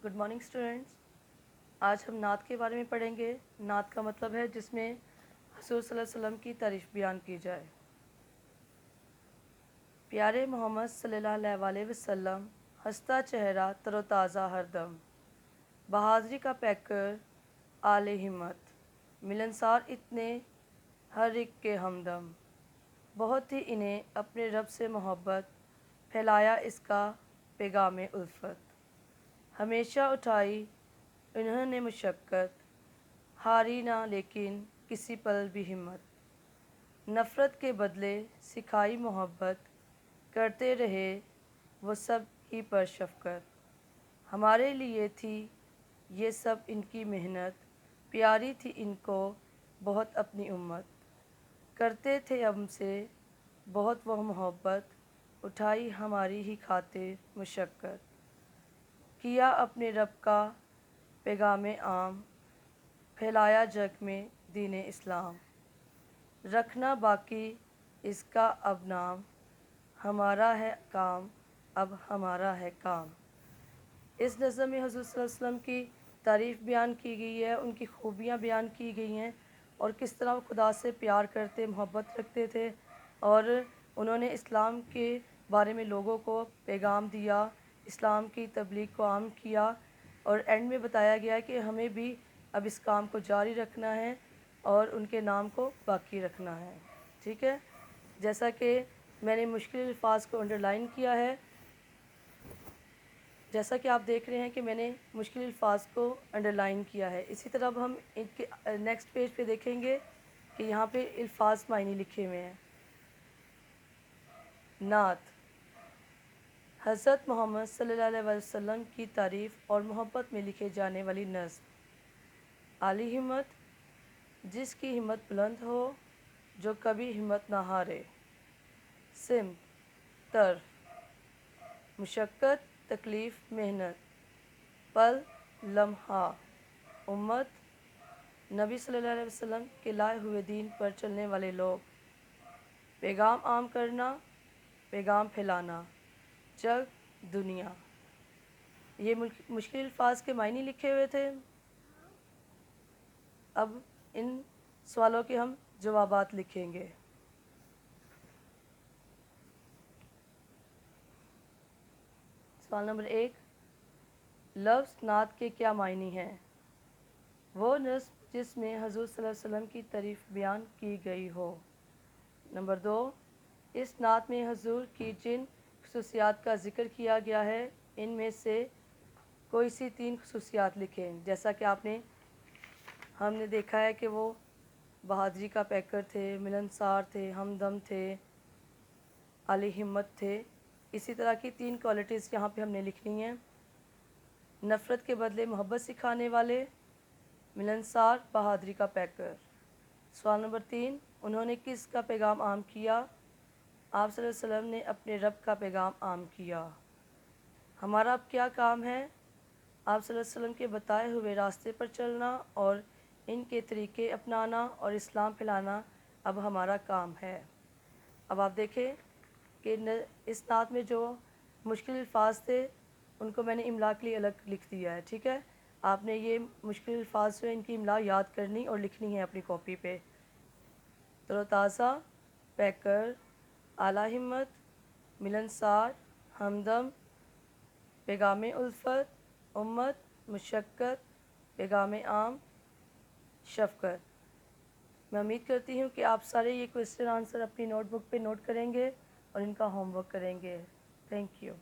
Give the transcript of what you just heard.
Good morning students. आज हम नात के बारे में पढ़ेंगे। नात का मतलब है जिसमें हुज़ूर सल्लल्लाहु अलैहि वसल्लम की तारीफ़ बयान की जाए। प्यारे मोहम्मद सल्लल्लाहु अलैहि वसल्लम, हंसता चेहरा तरोताज़ा हरदम, बहादुरी का पैकर आले हिम्मत, मिलनसार इतने हर एक के हमदम, बहुत ही इन्हें अपने रब से मोहब्बत, फैलाया इसका पैगाम उल्फत, हमेशा उठाई इन्होंने मुशक्क़त, हारी ना लेकिन किसी पल भी हिम्मत, नफ़रत के बदले सिखाई मोहब्बत, करते रहे वो सब ही पर शफ़क़त, हमारे लिए थी ये सब इनकी मेहनत, प्यारी थी इनको बहुत अपनी उम्मत, करते थे हमसे बहुत वह मोहब्बत, उठाई हमारी ही खातिर मुशक्क़त, किया अपने रब का पैगाम आम, फैलाया जग में दीन इस्लाम, रखना बाकी इसका अब नाम, हमारा है काम अब हमारा है काम। इस नज़म में हुज़ूर सल्लल्लाहु अलैहि वसल्लम की तारीफ़ बयान की गई है, उनकी खूबियाँ बयान की गई हैं और किस तरह वो खुदा से प्यार करते, मोहब्बत रखते थे और उन्होंने इस्लाम के बारे में लोगों को पैगाम दिया, इस्लाम की तबलीग को आम किया और एंड में बताया गया कि हमें भी अब इस काम को जारी रखना है और उनके नाम को बाकी रखना है। ठीक है, जैसा कि मैंने मुश्किल अल्फाज को अंडरलाइन किया है, जैसा कि आप देख रहे हैं कि मैंने मुश्किल अल्फाज को अंडरलाइन किया है। इसी तरह अब हम इनके नेक्स्ट पेज पे देखेंगे कि यहाँ पे अल्फाज मायने लिखे हुए हैं। नात, हज़रत मोहम्मद सल्लल्लाहु अलैहि वसल्लम की तारीफ़ और मोहब्बत में लिखे जाने वाली नज़्म। आली हिम्मत, जिसकी हिम्मत बुलंद हो, जो कभी हिम्मत ना हारे। सिम, तर, मुशक्क़त, तकलीफ़, मेहनत, पल, लम्हा, उम्मत, नबी सल्लल्लाहु अलैहि वसल्लम के लाए हुए दीन पर चलने वाले लोग, पैगाम आम करना, पैगाम फैलाना, जग, दुनिया। ये मुश्किल अल्फाज के मायने लिखे हुए थे। अब इन सवालों के हम जवाबात लिखेंगे। सवाल नंबर 1, लफ्ज़ नात के क्या मायने हैं? वो नस्ब जिसमें हुज़ूर सल्लल्लाहु अलैहि वसल्लम की तारीफ़ बयान की गई हो। नंबर 2, इस नात में हुज़ूर की जिन खुसूसियात का ज़िक्र किया गया है, इनमें से कोई सी 3 खुसूसियात लिखें। जैसा कि हमने देखा है कि वो बहादुरी का पैकर थे, मिलनसार थे, हमदम थे, आली हिम्मत थे। इसी तरह की 3 क्वालिटीज़ यहाँ पे हमने लिखनी है। नफ़रत के बदले मोहब्बत सिखाने वाले, मिलनसार, बहादुरी का पैकर। सवाल नंबर 3, उन्होंने किस का पैगाम आम किया? आप सल्लल्लाहु अलैहि वसल्लम ने अपने रब का पैगाम आम किया। हमारा अब क्या काम है? आप सल्लल्लाहु अलैहि वसल्लम के बताए हुए रास्ते पर चलना और इनके तरीके अपनाना और इस्लाम फैलाना अब हमारा काम है। अब आप देखें कि इस नात में जो मुश्किल अल्फाज थे उनको मैंने इमला के लिए अलग लिख दिया है। ठीक है, आपने ये मुश्किल अल्फाज जो इनकी इमला याद करनी और लिखनी है अपनी कॉपी पे। तरोताज़ा, पैकर, आला हिम्मत, मिलनसार, हमदम, पैगाम उल्फत, उम्मत, मुशक्क़त, पैगाम आम, शफ़क़त। मैं उम्मीद करती हूँ कि आप सारे ये क्वेश्चन आंसर अपनी नोटबुक पे नोट करेंगे और इनका होमवर्क करेंगे। Thank you.